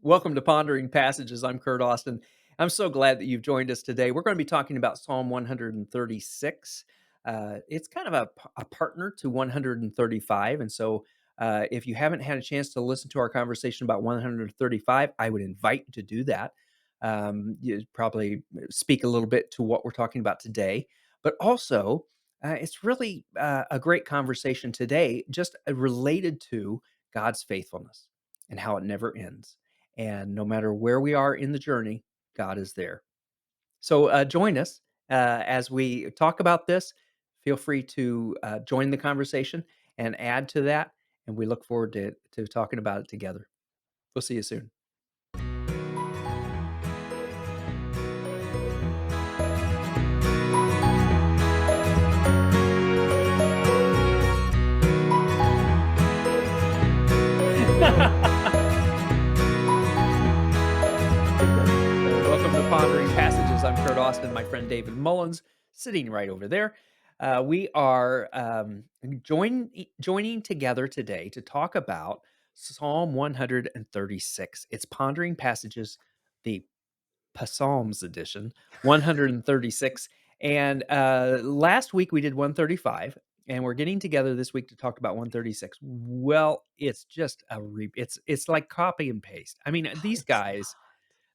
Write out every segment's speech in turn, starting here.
Welcome to Pondering Passages. I'm Kurt Austin. I'm so glad that you've joined us today. We're going to be talking about Psalm 136. It's kind of a partner to 135. And so, if you haven't had a chance to listen to our conversation about 135, I would invite you to do that. You probably speak a little bit to what we're talking about today, but also it's really a great conversation today, just related to God's faithfulness and how it never ends. And no matter where we are in the journey, God is there. So join us as we talk about this. Feel free to join the conversation and add to that. And we look forward to talking about it together. We'll see you soon. Welcome to Pondering Passages. I'm Kurt Austin, my friend David Mullins, sitting right over there. We are joining together today to talk about Psalm 136. It's Pondering Passages, the Psalms edition, 136. And last week we did 135, and we're getting together this week to talk about 136. Well, it's just it's like copy and paste. I mean, these It's guys,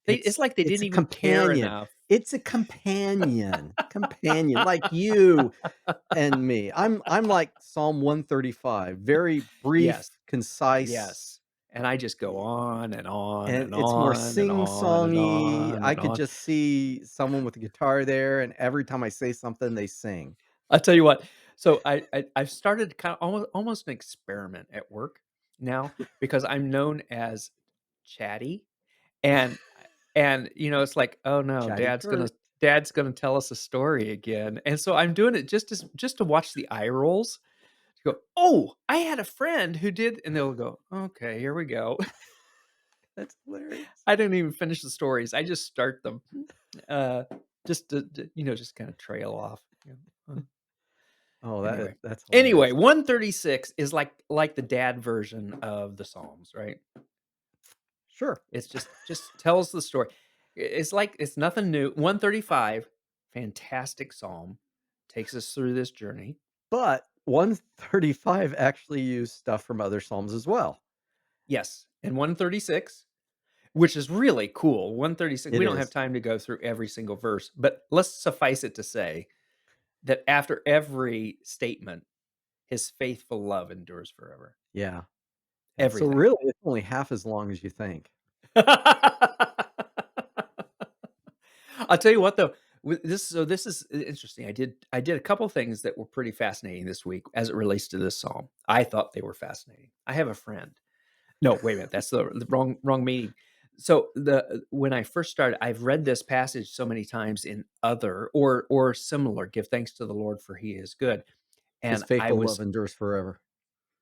it's it's like they it's didn't a even care companion. enough. It's a companion like you and me. I'm like Psalm 135, very Yes, brief, concise, yes. And I just go on and on and and it's more on and on and sing-songy. on I and could on. just see someone with a guitar there, and every time I say something, they sing. I'll tell you what. So I've started kind of almost an experiment at work now because I'm known as chatty and it's like, oh no, Chatty Kurt. dad's gonna tell us a story again. And so I'm doing it just to watch the eye rolls. To go, oh, I had a friend who did, and they'll go, okay, here we go. That's hilarious. I didn't even finish the stories. I just start them, uh, just to just kind of trail off. Oh, Anyway. that's Anyway, hilarious. 136 is like the dad version of the Psalms, right? Sure. It's just tells the story. It's like it's nothing new. 135, fantastic psalm, takes us through this journey. But 135 actually used stuff from other psalms as well. Yes, and 136, which is really cool. 136, It we don't have is. time to go through every single verse, but let's suffice it to say that after every statement, his faithful love endures forever. Yeah. Yeah, so Everything. really, it's only half as long as you think. I'll tell you what though, with this so this is interesting. I did a couple things that were pretty fascinating this week as it relates to this psalm. I thought they were fascinating. I have a friend. No, wait a minute. That's the wrong meaning. So the when I first started, I've read this passage so many times in other or similar. Give thanks to the Lord for He is good. His And I faithful love was endures forever.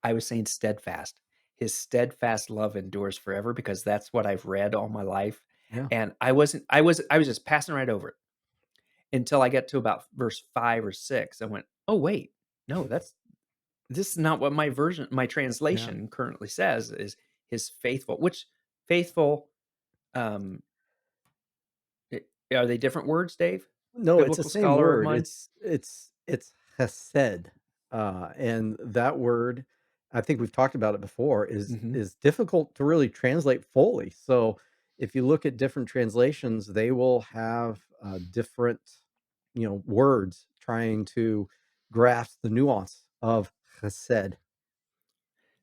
I was saying steadfast. His steadfast love endures forever because that's what I've read all my life. Yeah. And I was just passing right over it until I get to about verse 5 or 6. I went, "Oh, wait. No, this is not what my Yeah. translation currently says is his faithful," which faithful, um, I are they different words, Dave? No, it's the Biblical same scholar of word. mine? It's hesed, and that word, I think we've talked about it before, Mhm. is difficult to really translate fully. So, if you look at different translations, they will have, different, words trying to grasp the nuance of hesed.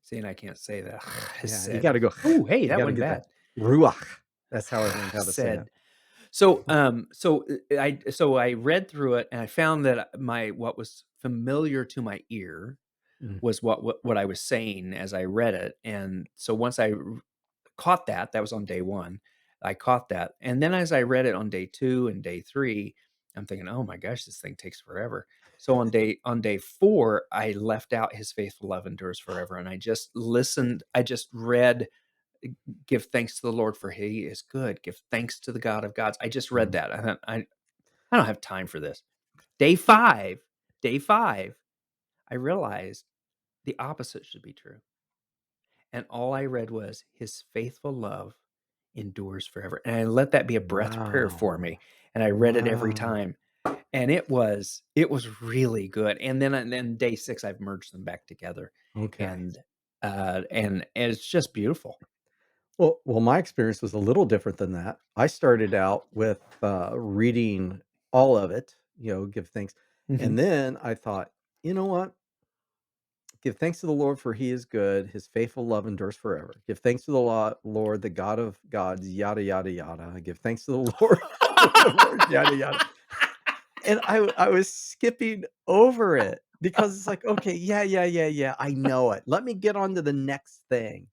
See, and I can't say that. Yeah, you Hesed. gotta go. Ooh, hey, You that gotta wasn't get that bad. ruach. That's how I learned how to say it. Said. So I read through it and I found that my what was familiar to my ear Mm. was what I was saying as I read it, and so once caught that, that was on day 1, I caught that, and then as I read it on day 2 and day 3, I'm thinking, "Oh my gosh, this thing takes forever." So on day 4, I left out "His faithful love endures forever," and I just read give thanks to the Lord for He is good. Give thanks to the God of gods. I just read Mm. that. I don't have time for this. Day 5, day 5, I realized the opposite should be true. And all I read was his faithful love endures forever. And I let that be a breath prayer for Wow. me, and I read it every Wow. time, and it was really good. And then day 6, I've merged them back together, Okay. and, and it's just beautiful. Well, my experience was a little different than that. I started out with, reading all of it, give thanks, Mhm. and then I thought, "You know what? Give thanks to the Lord for he is good, his faithful love endures forever. Give thanks to the Lord, the God of gods, yada, yada, yada. Give thanks to the Lord, Lord of lords, yada, yada." And I was skipping over it because it's like, "Okay, yeah, yeah, yeah, yeah, I know it. Let me get on to the next thing."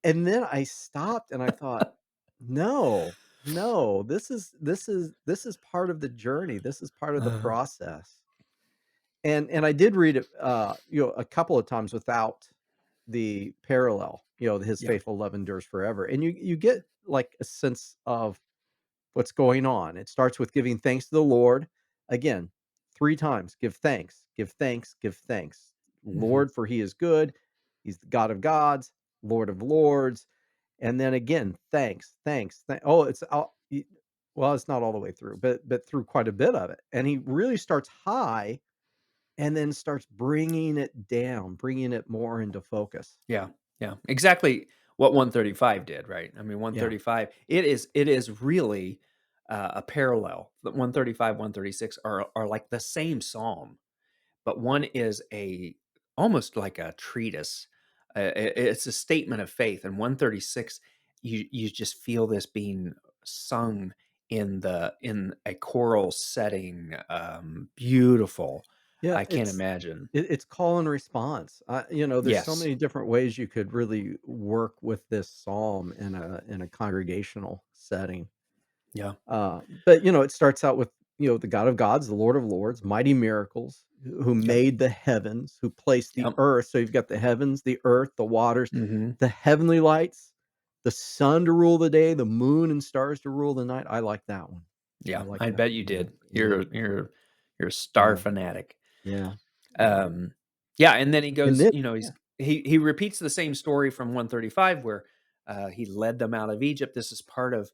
And then I stopped and I thought, "No, no, this is part of the journey. This is part of the Uh, process." And I did read it, a couple of times without the parallel, his yeah. faithful love endures forever. And you get like a sense of what's going on. It starts with giving thanks to the Lord. Again, 3 times. Give thanks, give thanks, give thanks. Mhm. Lord, for he is good. He's the God of gods, Lord of lords. And then again, thanks, thanks, oh, well, it's not all the way through, but through quite a bit of it. And he really starts high and then starts bringing it down, bringing it more into focus. Yeah, yeah, exactly what 135 did, right? I mean, Yeah. 135, it is really, a parallel. The 135, 136 are like the same psalm, but one is a almost like a treatise. It's a statement of faith, and 136, you just feel this being sung in a choral setting, beautiful. Yeah, I can't imagine. it's call and response. There's so Yes. many different ways you could really work with this psalm in a congregational setting. Yeah. But it starts out with, the God of gods, the Lord of lords, mighty miracles, who Yep. made the heavens, who placed the Yep. earth. So you've got the heavens, the earth, the waters, Mhm. the heavenly lights, the sun to rule the day, the moon and stars to rule the night. I like that one. I Yeah, like I that bet you one. Yeah. did. Yeah. You're a star Yeah. fanatic. Yeah. Yeah. Um, yeah, and then he And goes, then he's yeah. he repeats the same story from 135 where, he led them out of Egypt. This is part of,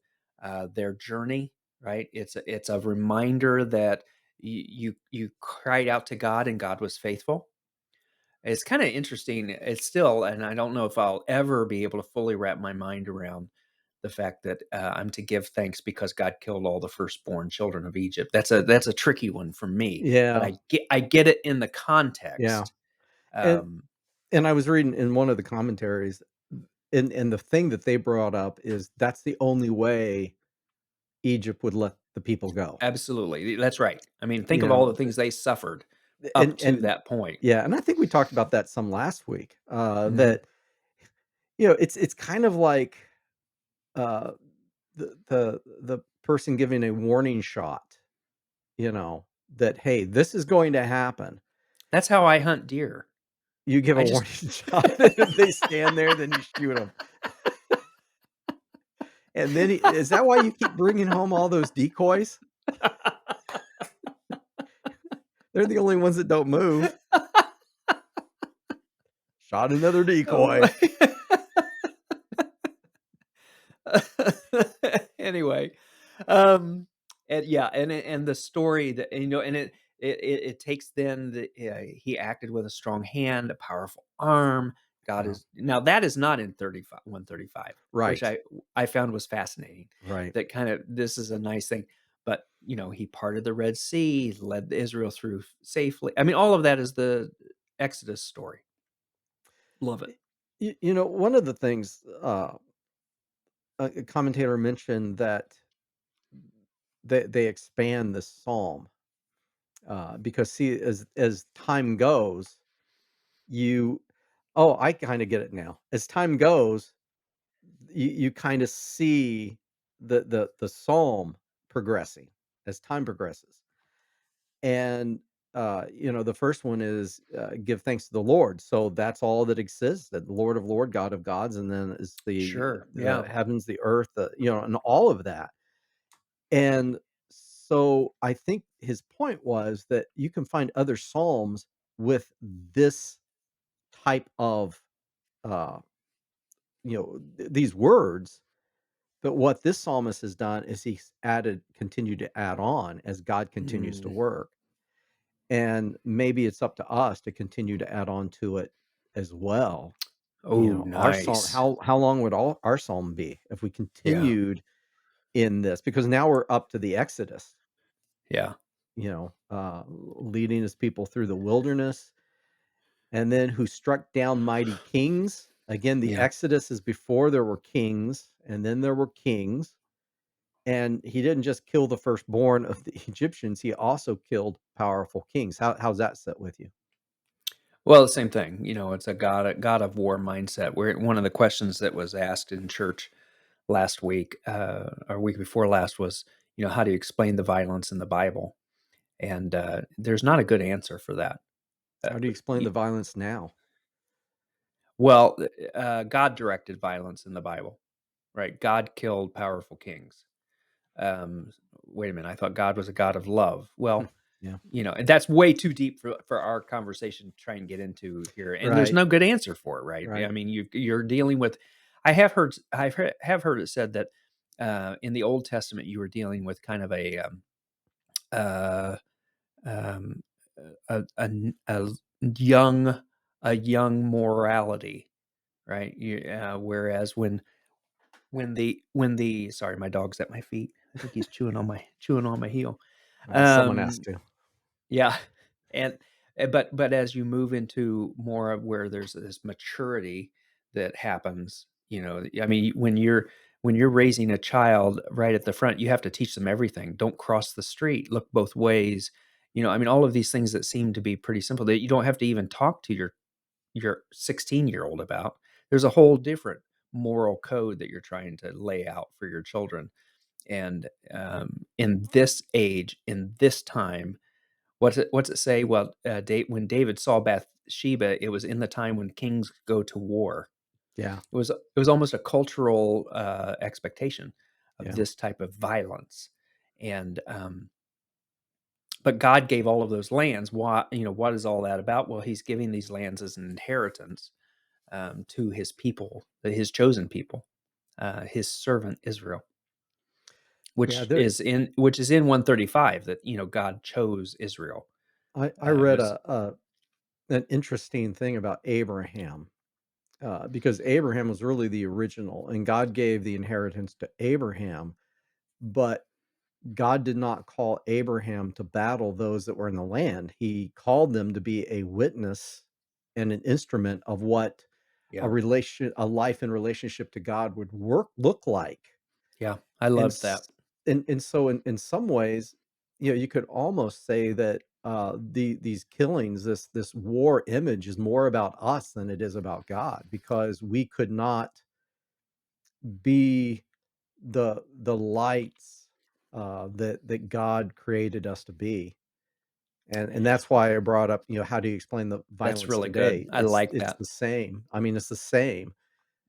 their journey, right? It's a reminder that you cried out to God and God was faithful. It's kinda interesting. It's still, and I don't know if I'll ever be able to fully wrap my mind around the fact that, I'm to give thanks because God killed all the firstborn children of Egypt. That's a tricky one for me, but Yeah. I get it in the Yeah. context. And Um, and I was reading in one of the commentaries, and the thing that they brought up is that's the only way Egypt would let the people go. Absolutely, that's right. I mean, think You of all the know, things they suffered up and to and that point. yeah, and I think we talked about that some last week. Mhm. That it's kind of like uh, the person giving a warning shot. That hey, this is going to happen. That's how I hunt deer. You give I a just warning shot, and if they stand there, then you shoot them. And then is that why you keep bringing home all those decoys? They're the only ones that don't move. Shot another Oh decoy. my Anyway, and yeah, and the story that, and it takes then he acted with a strong hand, a powerful arm. God Yeah. is now that is not in 35 135, which Right. I found was fascinating. Right. That kind of this is a nice thing, but he parted the Red Sea, led Israel through safely. I mean, all of that is the Exodus story. Love it. One of the things, a commentator mentioned that they expand the psalm, because see, as time goes, you oh, I kinda get it now. As time goes, you kinda see the psalm progressing as time progresses. And, the first one is, give thanks to the Lord. So that's all that exists, that the Lord of Lord, God of gods, and then is Sure. the Yeah. heavens, the earth, and all of that. And so I think his point was that you can find other psalms with this type of, uh, these words, But what this psalmist has done is he's added continued to add on as God continues to Mm. work. And maybe it's up to us to continue to add on to it as well. You Oh, know, our psalm nice. how long would all our psalm be if we Yeah, continued in this? Because now we're up to the Exodus, yeah, leading his people through the wilderness, and then who struck down mighty kings. Again, the yeah. Exodus is before there were kings, and then there were kings. And he didn't just kill the firstborn of the Egyptians, he also killed powerful kings. How's that sit with you? Well, the same thing, it's a God of war mindset, where one of the questions that was asked in church last week, or week before last was, how do you explain the violence in the Bible? And, there's not a good answer for that. Uh, How do you explain y the violence now? well, God directed violence in the Bible, right? God killed powerful kings. Um, Wait a minute, I thought God was a God of love. Hmm, Well, yeah. and that's way too deep for our conversation to try and get into here, and there's Right, no good answer for it, right? I right. mean, you're dealing with have heard it said that, in the Old Testament, you were dealing with kind of uh, um, a young morality, right? Whereas when the sorry, my dog's at my feet. I think he's chewing on my heel. Someone has Um, to. yeah, and but as you move into more of where there's this maturity that happens, I mean, when you're raising a child right at the front, you have to teach them everything. Don't cross the street, look both ways. I mean, all of these things that seem to be pretty simple that you don't have to even talk to your 16-year-old about. There's a whole different moral code that you're trying to lay out for your children. And in this age, in this time, what's it say? Well, when David saw Bathsheba, it was in the time when kings go to war. Yeah, It was almost a cultural expectation of yeah. this type of violence, and but God gave all of those lands. What is all that about? Well, He's giving these lands as an inheritance, to His people, His chosen people, His servant Israel, Yeah, which is in 135, that God chose Israel. I It read was a an interesting thing about Abraham, because Abraham was really the original, and God gave the inheritance to Abraham, but God did not call Abraham to battle those that were in the land. He called them to be a witness and an instrument of what Yeah, a life in relationship to God would look like. yeah, I And loved that. s and so in some ways, you could almost say that, these killings, this war image is more about us than it is about God, because we could not be the lights, that God created us to be. And that's why I brought up, how do you explain the That's violence really good. today? I It's like it's that. the same. I mean, it's the same,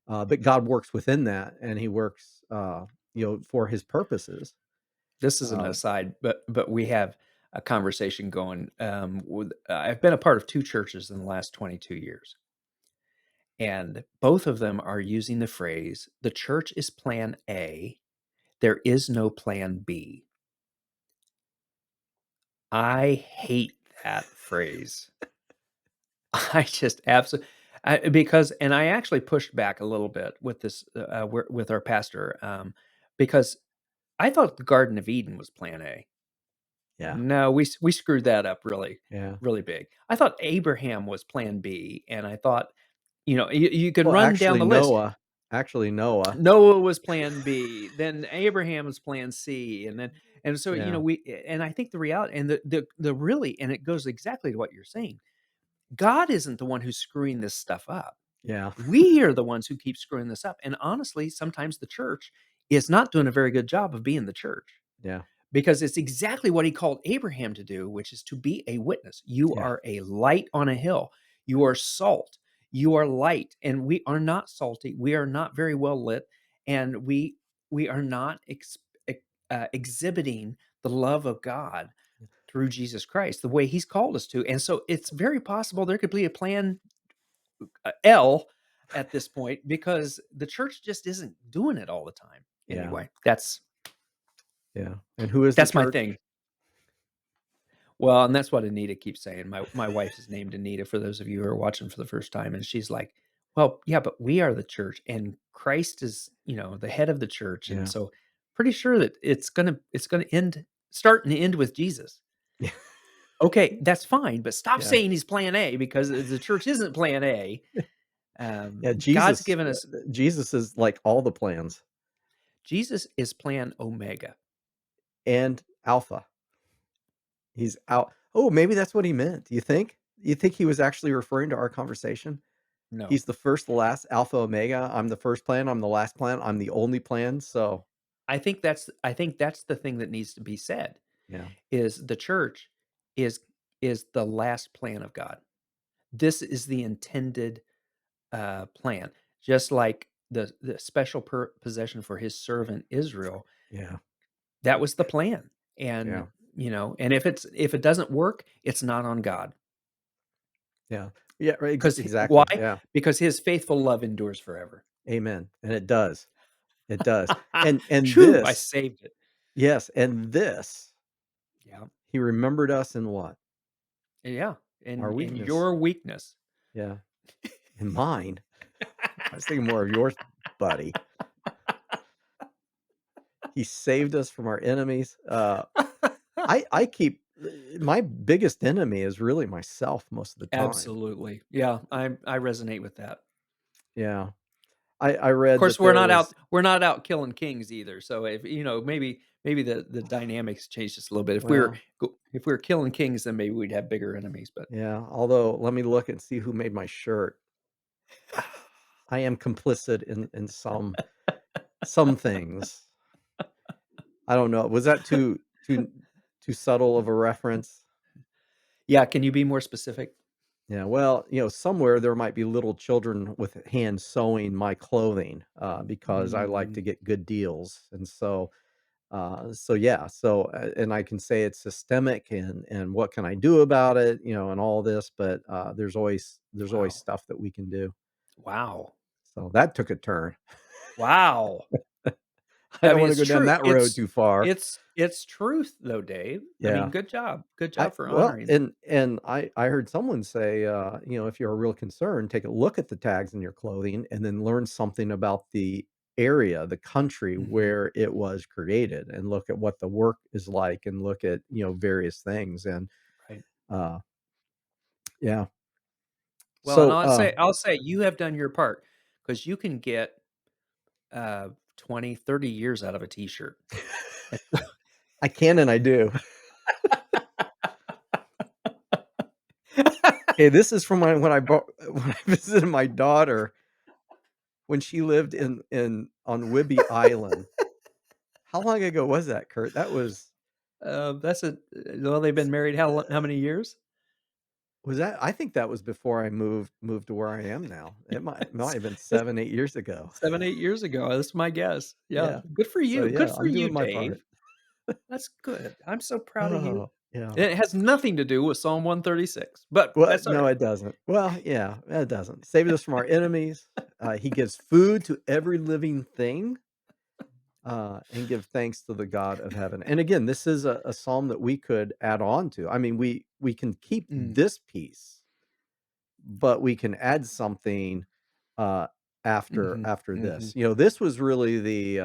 but God works within that, and He works, for His purposes. This is an Uh, aside, but we have a conversation going. I've been a part of 2 churches in the last 22 years, and both of them are using the phrase, "The church is plan A, there is no plan B." I hate that phrase. I just absolutely, because and I actually pushed back a little bit with this, with our pastor, because I thought the Garden of Eden was plan A. yeah, No, we screwed that up really, yeah. really big. I thought Abraham was plan B, and I thought, you can Well, run down the list. actually Noah, Noah was plan B, then Abraham was plan C, and so, yeah, and I think the reality and the really and it goes exactly to what you're saying. God isn't the one who's screwing this stuff up. yeah, We are the ones who keep screwing this up, and honestly, sometimes the church is not doing a very good job of being the church. yeah, Because it's exactly what he called Abraham to do, which is to be a witness. You yeah, are a light on a hill. You are salt. You are light, and we are not salty. We are not very well lit, and we are not exhibiting the love of God through Jesus Christ the way He's called us to. And so, it's very possible there could be a plan L, at this point because the church just isn't doing it all the time. Yeah, Anyway, yeah. And who is the that's my church? thing. Well, and that's what Anita keeps saying. My wife is named Anita for those of you who are watching for the first time, and she's like, "Well, yeah, but we are the church, and Christ is, the head of the church, and Yeah. so pretty sure that it's gonna start and end with Jesus." Yeah. Okay, that's fine, but stop Yeah. saying he's plan A because the church isn't plan A. Yeah, God's Jesus given us Jesus is like all the plans Jesus is plan Omega. and Alpha. He's out Oh, maybe that's what he meant. Do you think? You think he was actually referring to our conversation? No, He's the first, the last, Alpha, Omega. I'm the first plan, I'm the last plan, I'm the only plan, so I think that's the thing that needs to be said yeah, is the church is is the last plan of God. This is the intended plan, just like the special possession for His servant Israel. yeah, That was the plan, and yeah, and if it doesn't work, it's not on God. yeah. Yeah, right, Because why? exactly, yeah. Because His faithful love endures forever. Amen, and it does. It does. And Shoo! I this saved it. yes, and this, Yeah, he remembered us in what? yeah. Our In weakness. your weakness. Yeah. In mine. I was thinking more of yours, buddy. He saved us from our enemies. I keep my biggest enemy is really myself most of the time. Absolutely. Yeah, I resonate with that. Yeah. I Of read course, that there was we're not out killing kings either, so if maybe the dynamics changed just a little bit. well, If we were killing kings, then maybe we'd have bigger enemies, but yeah, although let me look and see who made my shirt. I am complicit in some things. I don't know. Was that too subtle of a reference? yeah, can you be more specific? Yeah, well, somewhere there might be little children with hands sewing my clothing, because I like to Mm, get good deals, and so yeah, and I can say it's systemic, and what can I do about it, and all this, but there's always wow. stuff that we can do. Wow. So that took a turn. Wow. I I don't mean, want to it's go down true. that road too far. It's truth though, Dave. I mean, Yeah. good job. Good I job for well, honoring it. and I heard someone say, if you're a real concern, take a look at the tags in your clothing and then learn something about the area, the country Mhm, where it was created, and look at what the work is like, and look at various things, and right. uh, yeah. Well, and So I'll say you have done your part because you can get, 20, 30 years out of a T-shirt. I can and I do. Okay, this is from when I visited my daughter when she lived in on Whidbey Island. How long ago was that, Kurt? That That's a well, they've been married how many years? was that I think that was before I moved to where I am now. It might It's have been it's 7, 8 years ago. 7, 8 years ago, that's my guess. Yeah, Yeah. good for So, you. Good yeah, for I'm you, doing my Dave. part. That's good. I'm so proud of you. Oh, yeah. And it has nothing to do with Psalm 136, but Well, that's no, alright. it doesn't. Well, yeah, it doesn't. Saves us from our enemies. He gives food to every living thing, and give thanks to the God of heaven. And again, this is a psalm that we could add on to. I mean, we can keep Mm. this piece, but we can add something, uh, Mhm, after mhm. this. This was really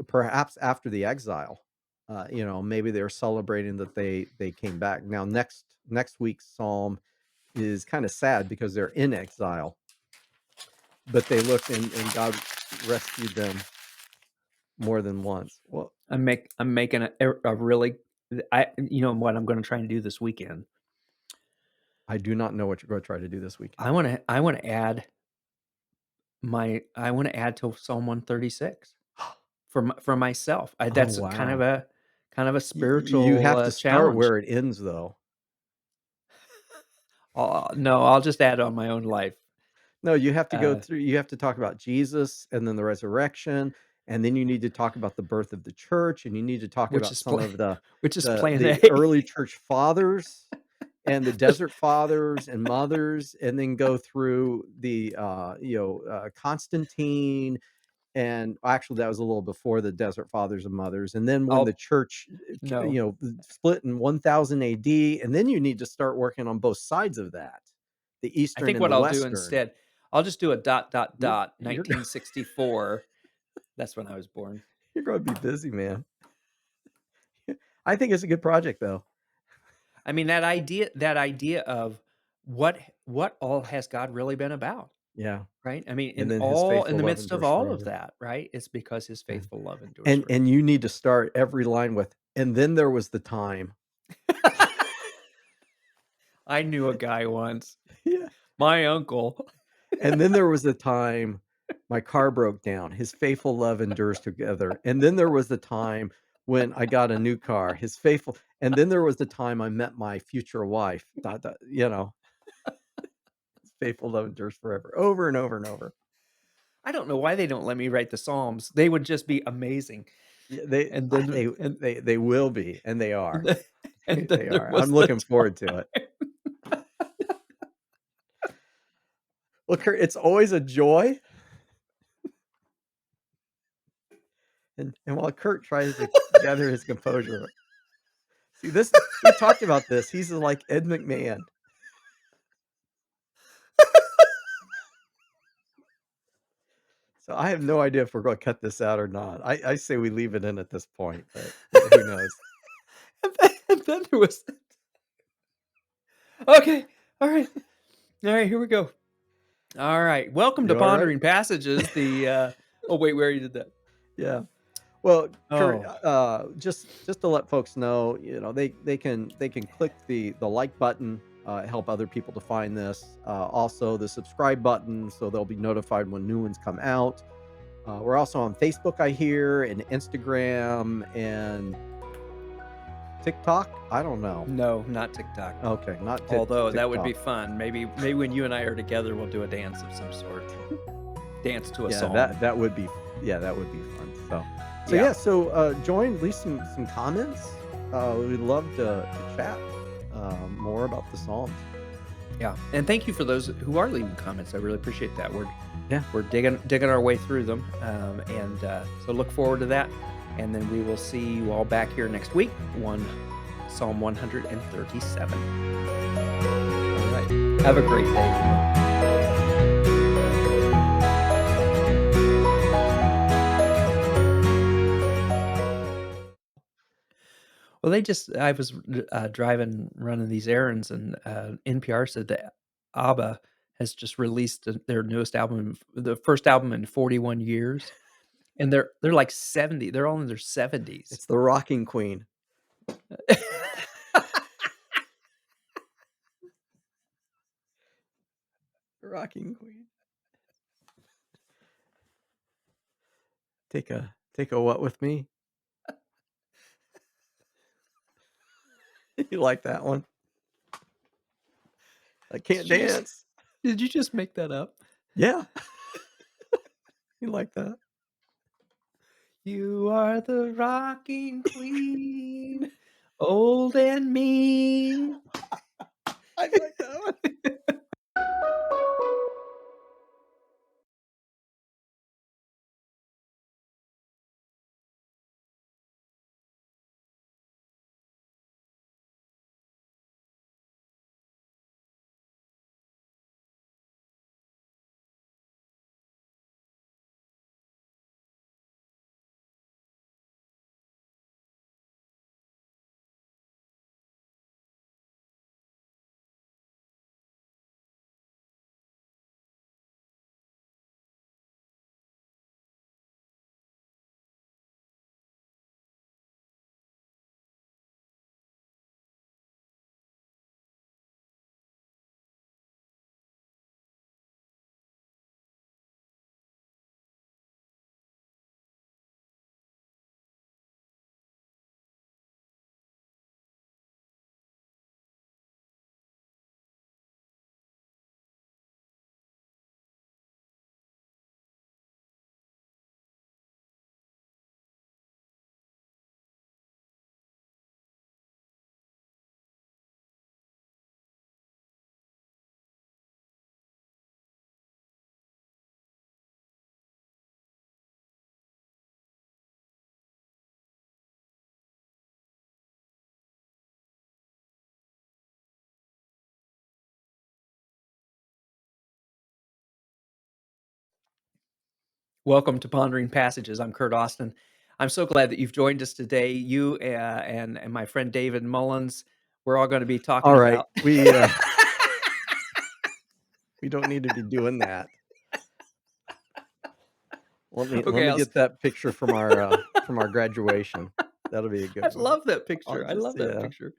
perhaps after the exile. Maybe they're celebrating that they came back. Now, next week's psalm is kind of sad because they're in exile, but they looked and God rescued them more than once. Well, I'm making a really you know what I'm gonna try and do this weekend? I do not know what you're going to try to do this weekend. I wanna add to Psalm 136 for myself. Oh, That's wow. kind of a You spiritual, have to start challenge. where it ends, though. No, I'll just add on my own life, No, you have to go uh, through you have to talk about Jesus and then the resurrection, and then you need to talk about the birth of the church, and you need to talk which about is some pla of the which is the plan the A. early church fathers. and the Desert Fathers and Mothers, and then go through the, Constantine, and actually, that was a little before the Desert Fathers and Mothers, and then when the Oh, church, no. split in 1000 AD, and then you need to start working on both sides of that, the I Eastern think and what the I'll do Western. instead, I'll just do a dot, dot, You're dot, you're 1964. That's when I was born. you're gonna be busy, man. I think it's a good project, though. I mean, that idea of what all has God really been about, Yeah, right? I mean, and then his in faithful the love midst of endures all of forever. that, right? It's because his Yeah. faithful love endures And forever. you need to start every line with, "And then there was the time." I knew a guy once, Yeah. my uncle. And then there was a time my car broke down. His faithful love endures together. And then there was the time when I got a new car. His faithful and then there was the time I met my future wife. Dot, dot, his faithful love endures forever. Over and over and over. I don't know why they don't let me write the Psalms. They would just be amazing. Yeah, And then they and they will be, and they and are. then and then They there are. I'm was the looking forward to it. time. Well, Kurt, it's always a joy. And while Kurt tries to gather his composure, see this we talked about this. He's like Ed McMahon. So I have no idea if we're gonna cut this out or not. I say we leave it in at this point, but who knows? And then there was okay, alright. Alright, here we go. Alright, welcome to You alright? Pondering Passages, oh, wait, we already did that. Yeah. Well, Kurt, Oh, just to let folks know, they can click the like button, help other people to find this. Also the subscribe button, so they'll be notified when new ones come out. We're also on Facebook, I hear, and Instagram and TikTok. I don't know. no, not TikTok. Okay, not Although that would be TikTok. fun. Maybe when you and I are together, we'll do a dance of some sort. Dance to a Yeah, psalm. that would be yeah, that would be fun. So Yeah, yeah, join, leave some comments. We'd love to chat more about the Psalms. yeah, and thank you for those who are leaving comments. I really appreciate that. Yeah. We're digging our way through them, so look forward to that, and then we will see you all back here next week. Psalm 137. All right, have a great day, everyone. Well, I was driving, running these errands, and NPR said that ABBA has just released their newest album, the first album in 41 years, and they're like 70. They're all in their 70s. It's the rocking queen. Rocking queen. Take a what with me? You like that one? I can't Did you just dance. did you just make that up? Yeah, you like that? You are the rocking queen, old and mean. I like that one. Welcome to Pondering Passages. I'm Kurt Austin. I'm so glad that you've joined us today. You and my friend David Mullins. We're all going to be talking All right, about. we don't need to be doing that. Let Okay, me get that picture from our graduation. That'll be a I good one. love that I'll picture. I just love that yeah. picture.